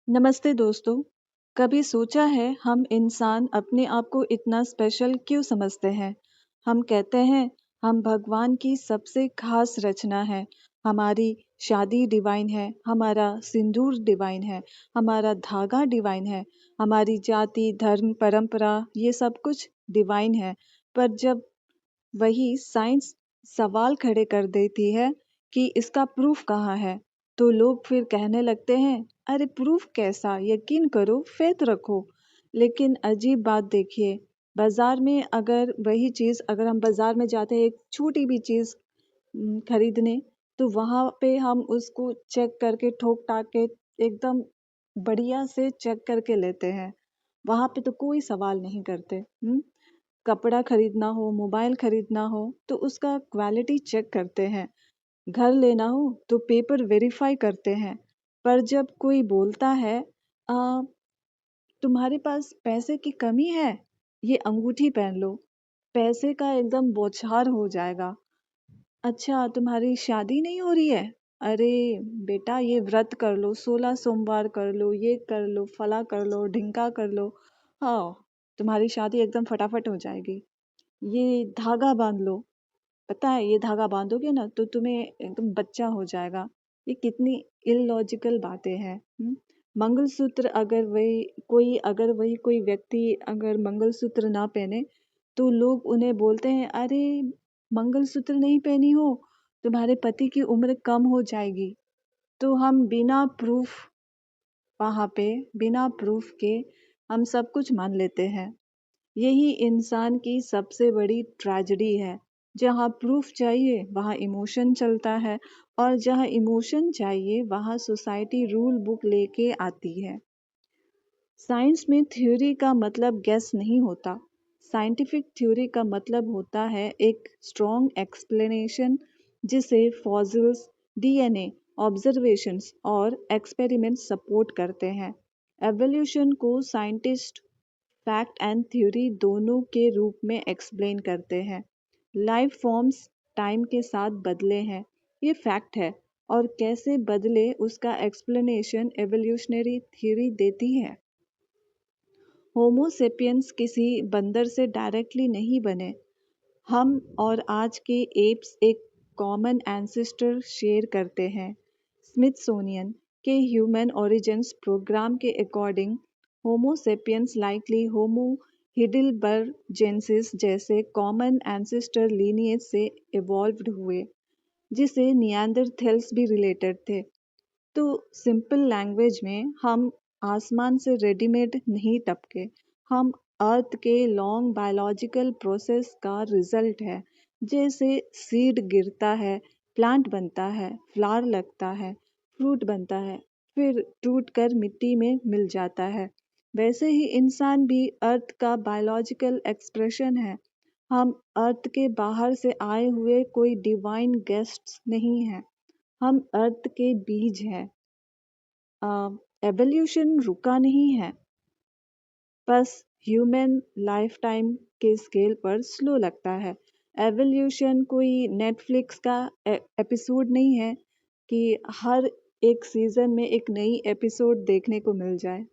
नमस्ते दोस्तों। कभी सोचा है हम इंसान अपने आप को इतना स्पेशल क्यों समझते हैं? हम कहते हैं हम भगवान की सबसे खास रचना है। हमारी शादी डिवाइन है, हमारा सिंदूर डिवाइन है, हमारा धागा डिवाइन है, हमारी जाति, धर्म, परंपरा ये सब कुछ डिवाइन है। पर जब वही साइंस सवाल खड़े कर देती है कि इसका प्रूफ कहाँ है, तो लोग फिर कहने लगते हैं, अरे प्रूफ कैसा, यकीन करो, फेथ रखो। लेकिन अजीब बात देखिए, बाजार में अगर हम बाजार में जाते हैं एक छोटी भी चीज खरीदने, तो वहां पे हम उसको चेक करके ठोक टाक के एकदम बढ़िया से चेक करके लेते हैं। वहां पे तो कोई सवाल नहीं करते। कपड़ा खरीदना हो, मोबाइल खरीदना हो, तो उसका क्वालिटी चेक करते हैं। घर लेना हो तो पेपर वेरीफाई करते हैं। पर जब कोई बोलता है आ, तुम्हारे पास पैसे की कमी है, ये अंगूठी पहन लो, पैसे का एकदम बौछार हो जाएगा। अच्छा, तुम्हारी शादी नहीं हो रही है? अरे बेटा, ये व्रत कर लो, 16 सोमवार कर लो, ये कर लो, फला कर लो, ढिंका कर लो। हाँ, तुम्हारी शादी एकदम फटाफट हो जाएगी। ये धागा बांध लो, पता है ये धागा बांधोगे ना तो तुम्हें एकदम बच्चा हो जाएगा। ये कितनी इलॉजिकल बातें हैं। मंगलसूत्र अगर वही कोई व्यक्ति अगर मंगलसूत्र ना पहने, तो लोग उन्हें बोलते हैं, अरे मंगलसूत्र नहीं पहनी हो, तुम्हारे पति की उम्र कम हो जाएगी। तो हम वहां पे बिना प्रूफ के हम सब कुछ मान लेते हैं। यही इंसान की सबसे बड़ी ट्रेजेडी है। जहाँ प्रूफ चाहिए वहाँ इमोशन चलता है, और जहाँ इमोशन चाहिए वहाँ सोसाइटी रूल बुक लेके आती है। साइंस में थ्योरी का मतलब गेस नहीं होता। साइंटिफिक थ्योरी का मतलब होता है एक स्ट्रॉन्ग एक्सप्लेनेशन, जिसे फॉसिल्स, डीएनए, ऑब्जर्वेशंस और एक्सपेरिमेंट्स सपोर्ट करते हैं। एवोल्यूशन को साइंटिस्ट फैक्ट एंड थ्योरी दोनों के रूप में एक्सप्लेन करते हैं। लाइफ फॉर्म्स टाइम के साथ बदले हैं, ये फैक्ट है, और कैसे बदले उसका एक्सप्लेनेशन एवोल्यूशनरी थ्योरी देती है। होमो सेपियंस किसी बंदर से डायरेक्टली नहीं बने। हम और आज के एप्स एक कॉमन एंसेस्टर शेयर करते हैं। स्मिथसोनियन के ह्यूमन ओरिजिन्स प्रोग्राम के अकॉर्डिंग होमो सेपियंस लाइकली होमो हिडिलबर्जेंसिस जैसे कॉमन एंसेस्टर लीनिएज से इवॉल्व्ड हुए, जिसे नियांदरथेल्स भी रिलेटेड थे। तो सिंपल लैंग्वेज में हम आसमान से रेडीमेड नहीं टपके। हम अर्थ के लॉन्ग बायोलॉजिकल प्रोसेस का रिजल्ट है। जैसे सीड गिरता है, प्लांट बनता है, फ्लावर लगता है, फ्रूट बनता है, फिर टूट कर मिट्टी में मिल जाता है, वैसे ही इंसान भी अर्थ का बायोलॉजिकल एक्सप्रेशन है। हम अर्थ के बाहर से आए हुए कोई डिवाइन गेस्ट्स नहीं हैं। हम अर्थ के बीज हैं। एवोल्यूशन रुका नहीं है, बस ह्यूमन लाइफ टाइम के स्केल पर स्लो लगता है। एवोल्यूशन कोई नेटफ्लिक्स का एपिसोड नहीं है कि हर एक सीजन में एक नई एपिसोड देखने को मिल जाए।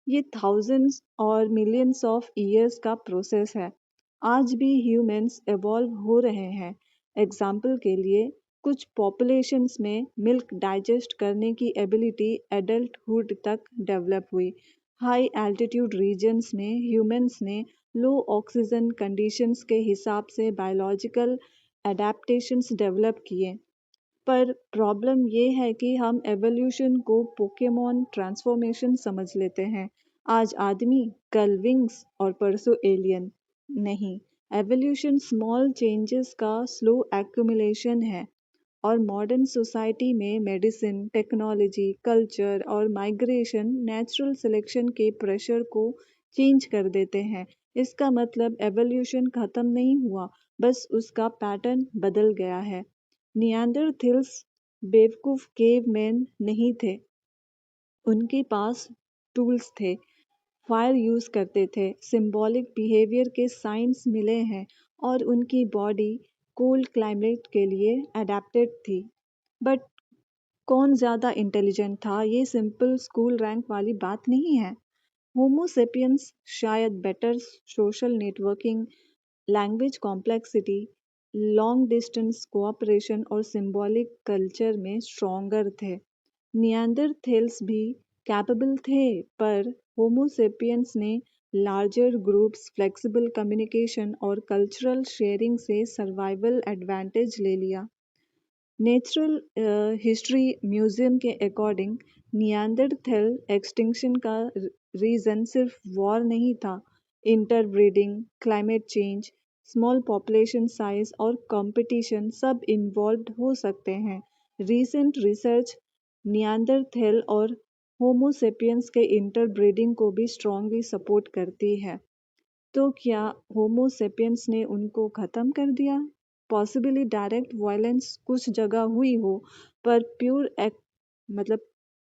ये थाउजेंड्स और मिलियंस ऑफ ईयर्स का प्रोसेस है। आज भी ह्यूमंस इवॉल्व हो रहे हैं। एग्जाम्पल के लिए, कुछ पॉपुलेशंस में मिल्क डाइजेस्ट करने की एबिलिटी एडल्टहुड तक डेवलप हुई। हाई एल्टीट्यूड रीजन्स में ह्यूमंस ने लो ऑक्सीजन कंडीशंस के हिसाब से बायोलॉजिकल एडेप्टेशंस डेवलप किए। पर प्रॉब्लम ये है कि हम एवोल्यूशन को पोकेमॉन ट्रांसफॉर्मेशन समझ लेते हैं। आज आदमी, कल विंग्स और परसों एलियन। नहीं, एवोल्यूशन स्मॉल चेंजेस का स्लो एक्यूमुलेशन है। और मॉडर्न सोसाइटी में मेडिसिन, टेक्नोलॉजी, कल्चर और माइग्रेशन नेचुरल सिलेक्शन के प्रेशर को चेंज कर देते हैं। इसका मतलब एवोल्यूशन खत्म नहीं हुआ, बस उसका पैटर्न बदल गया है। नियांदरथेल्स बेवकूफ केवमैन नहीं थे। उनके पास टूल्स थे, फायर यूज करते थे, सिंबॉलिक बिहेवियर के साइंस मिले हैं, और उनकी बॉडी कोल्ड क्लाइमेट के लिए अडेप्टेड थी। बट कौन ज़्यादा इंटेलिजेंट था, ये सिंपल स्कूल रैंक वाली बात नहीं है। होमो सेपियंस शायद better social networking, language complexity, long distance cooperation और सिंबॉलिक कल्चर में स्ट्रॉन्गर थे। नियांदरथेल्स भी कैपेबल थे, पर होमो सेपियंस ने लार्जर ग्रुप्स, फ्लेक्सिबल कम्युनिकेशन और कल्चरल शेयरिंग से सर्वाइवल एडवांटेज ले लिया। नेचुरल हिस्ट्री म्यूजियम के अकॉर्डिंग नियांदरथल एक्सटिंक्शन का रीज़न सिर्फ वॉर नहीं था। Interbreeding, climate change, small population size और कंपटीशन सब इन्वॉल्व हो सकते हैं। रीसेंट रिसर्च नियांदरथल और होमो सेपियंस के इंटरब्रीडिंग को भी स्ट्रांगली सपोर्ट करती है। तो क्या होमो सेपियंस ने उनको ख़त्म कर दिया? पॉसिबली डायरेक्ट वायलेंस कुछ जगह हुई हो, पर मतलब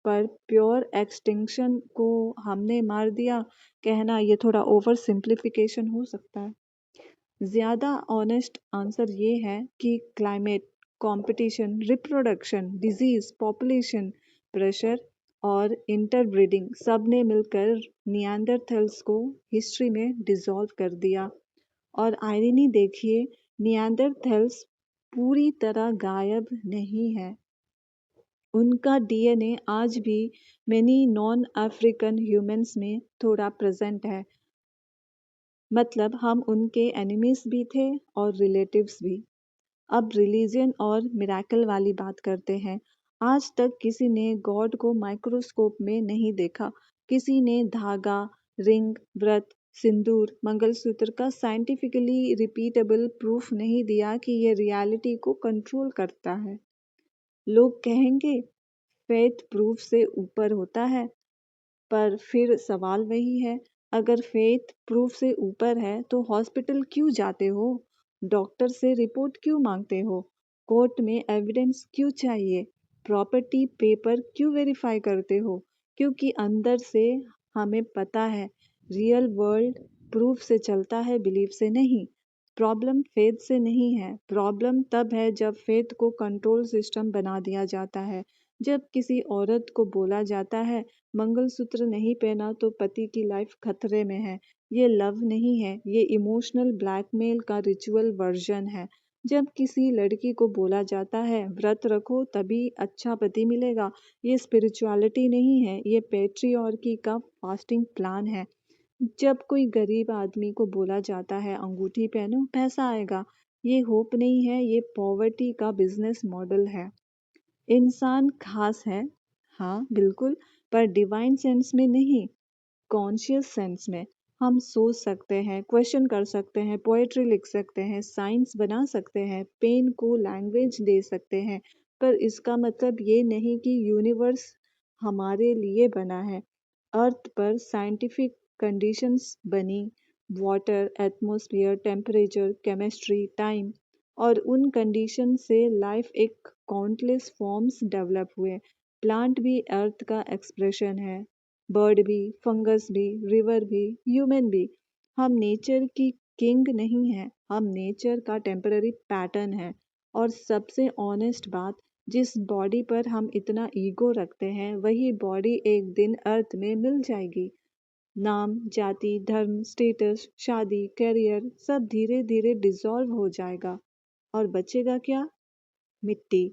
पर प्योर एक्सटिंक्शन को हमने मार दिया, कहना ये थोड़ा ओवर सिंप्लिफिकेशन हो सकता है। ज़्यादा ऑनेस्ट आंसर ये है कि climate, competition, reproduction, disease, population pressure और इंटरब्रीडिंग सब ने मिलकर नियांदरथल्स को हिस्ट्री में डिसॉल्व कर दिया। और आयरनी देखिए, नियांदरथल्स पूरी तरह गायब नहीं है। उनका डीएनए आज भी मेनी नॉन अफ्रीकन ह्यूमंस में थोड़ा प्रेजेंट है। मतलब हम उनके एनिमीज भी थे और रिलेटिव्स भी। अब रिलीजन और मिराकल वाली बात करते हैं। आज तक किसी ने गॉड को माइक्रोस्कोप में नहीं देखा। किसी ने धागा, रिंग, व्रत, सिंदूर, मंगलसूत्र का साइंटिफिकली रिपीटेबल प्रूफ नहीं दिया कि ये रियलिटी को कंट्रोल करता है। लोग कहेंगे फेथ प्रूफ से ऊपर होता है, पर फिर सवाल वही है, अगर फेथ प्रूफ से ऊपर है तो हॉस्पिटल क्यों जाते हो? डॉक्टर से रिपोर्ट क्यों मांगते हो? कोर्ट में एविडेंस क्यों चाहिए? प्रॉपर्टी पेपर क्यों वेरीफाई करते हो? क्योंकि अंदर से हमें पता है रियल वर्ल्ड प्रूफ से चलता है, बिलीफ से नहीं। प्रॉब्लम फेथ से नहीं है, प्रॉब्लम तब है जब फेथ को कंट्रोल सिस्टम बना दिया जाता है। जब किसी औरत को बोला जाता है मंगलसूत्र नहीं पहना तो पति की लाइफ खतरे में है। ये लव नहीं है, ये इमोशनल ब्लैकमेल का रिचुअल वर्जन है। जब किसी लड़की को बोला जाता है व्रत रखो तभी अच्छा पति मिलेगा, ये स्पिरिचुअलिटी नहीं है, ये पेट्रियार्की का फास्टिंग प्लान है। जब कोई गरीब आदमी को बोला जाता है अंगूठी पहनो पैसा आएगा, ये होप नहीं है, ये पॉवर्टी का बिजनेस मॉडल है। इंसान खास है, हाँ बिल्कुल, पर डिवाइन सेंस में नहीं, कॉन्शियस सेंस में। हम सोच सकते हैं, क्वेश्चन कर सकते हैं, पोएट्री लिख सकते हैं, साइंस बना सकते हैं, पेन को लैंग्वेज दे सकते हैं, पर इसका मतलब ये नहीं कि यूनिवर्स हमारे लिए बना है। अर्थ पर साइंटिफिक कंडीशंस बनी, water, atmosphere, temperature, chemistry, time, और उन कंडीशन से लाइफ एक काउंटलेस फॉर्म्स डेवलप हुए। प्लांट भी अर्थ का एक्सप्रेशन है, बर्ड भी, फंगस भी, रिवर भी, ह्यूमन भी। हम नेचर की किंग नहीं है, हम नेचर का टेम्पररी पैटर्न है। और सबसे ऑनेस्ट बात, जिस बॉडी पर हम इतना ईगो रखते हैं वही बॉडी एक दिन अर्थ में मिल जाएगी। नाम, जाति, धर्म, स्टेटस, शादी, करियर सब धीरे धीरे डिसॉल्व हो जाएगा और बचेगा क्या? मिट्टी।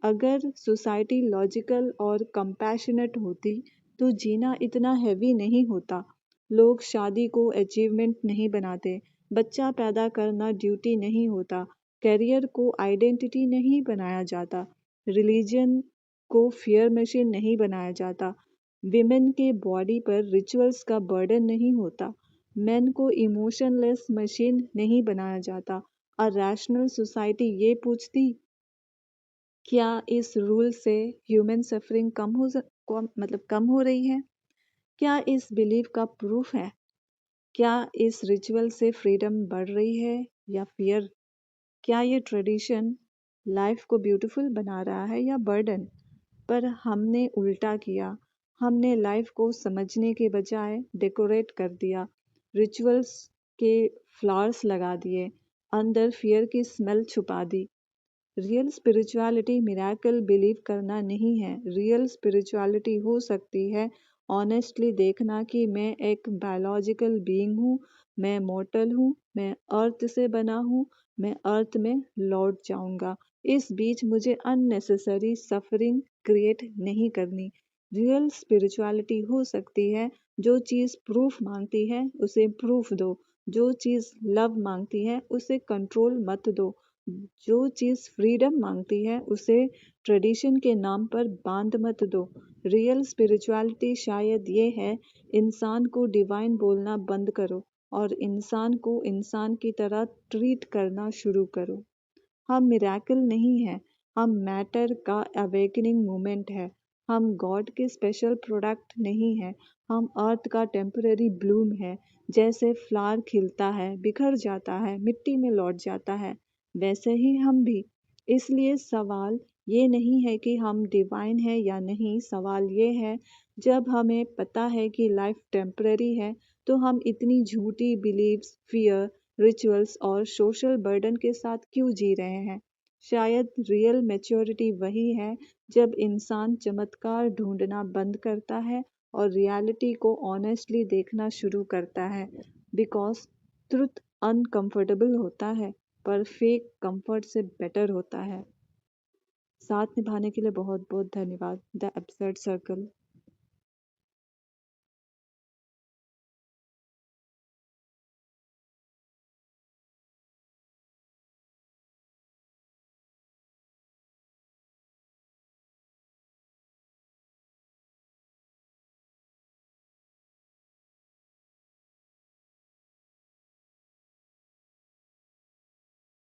अगर सोसाइटी लॉजिकल और कंपैशनेट होती तो जीना इतना हैवी नहीं होता। लोग शादी को अचीवमेंट नहीं बनाते, बच्चा पैदा करना ड्यूटी नहीं होता, करियर को आइडेंटिटी नहीं बनाया जाता, रिलीजन को फियर मशीन नहीं बनाया जाता, विमेन के बॉडी पर रिचुअल्स का बर्डन नहीं होता, मेन को इमोशनलेस मशीन नहीं बनाया जाता। और रैशनल सोसाइटी ये पूछती, क्या इस रूल से ह्यूमन सफरिंग कम हो रही है? क्या इस बिलीफ का प्रूफ है? क्या इस रिचुअल से फ्रीडम बढ़ रही है या फियर? क्या ये ट्रेडिशन लाइफ को ब्यूटीफुल बना रहा है या बर्डन? पर हमने उल्टा किया। हमने लाइफ को समझने के बजाय डेकोरेट कर दिया, रिचुअल्स के फ्लावर्स लगा दिए, अंदर फियर की स्मेल छुपा दी। रियल स्पिरिचुअलिटी मिरेकल बिलीव करना नहीं है। रियल स्पिरिचुअलिटी हो सकती है ऑनेस्टली देखना कि मैं एक बायोलॉजिकल बीइंग हूँ, मैं मॉर्टल हूँ, मैं अर्थ से बना हूँ, मैं अर्थ में लौट जाऊंगा। इस बीच मुझे अननेसेसरी सफरिंग क्रिएट नहीं करनी। रियल स्पिरिचुअलिटी हो सकती है जो चीज़ प्रूफ मांगती है उसे प्रूफ दो, जो चीज़ लव मांगती है उसे कंट्रोल मत दो, जो चीज़ फ्रीडम मांगती है उसे ट्रेडिशन के नाम पर बांध मत दो। रियल स्पिरिचुअलिटी शायद ये है, इंसान को डिवाइन बोलना बंद करो और इंसान को इंसान की तरह ट्रीट करना शुरू करो। हम मिरेकल नहीं है, हम मैटर का अवेकनिंग मोमेंट है। हम गॉड के स्पेशल प्रोडक्ट नहीं है, हम अर्थ का टेम्पररी ब्लूम है। जैसे फ्लावर खिलता है, बिखर जाता है, मिट्टी में लौट जाता है, वैसे ही हम भी। इसलिए सवाल ये नहीं है कि हम डिवाइन है या नहीं, सवाल ये है जब हमें पता है कि लाइफ टेम्पररी है तो हम इतनी झूठी बिलीव्स, फियर, रिचुअल्स और सोशल बर्डन के साथ क्यों जी रहे हैं। शायद रियल मैच्योरिटी वही है जब इंसान चमत्कार ढूंढना बंद करता है और रियलिटी को ऑनेस्टली देखना शुरू करता है। बिकॉज ट्रुथ अनकंफर्टेबल होता है पर फेक कंफर्ट से बेटर होता है। साथ निभाने के लिए बहुत बहुत धन्यवाद। The absurd circle.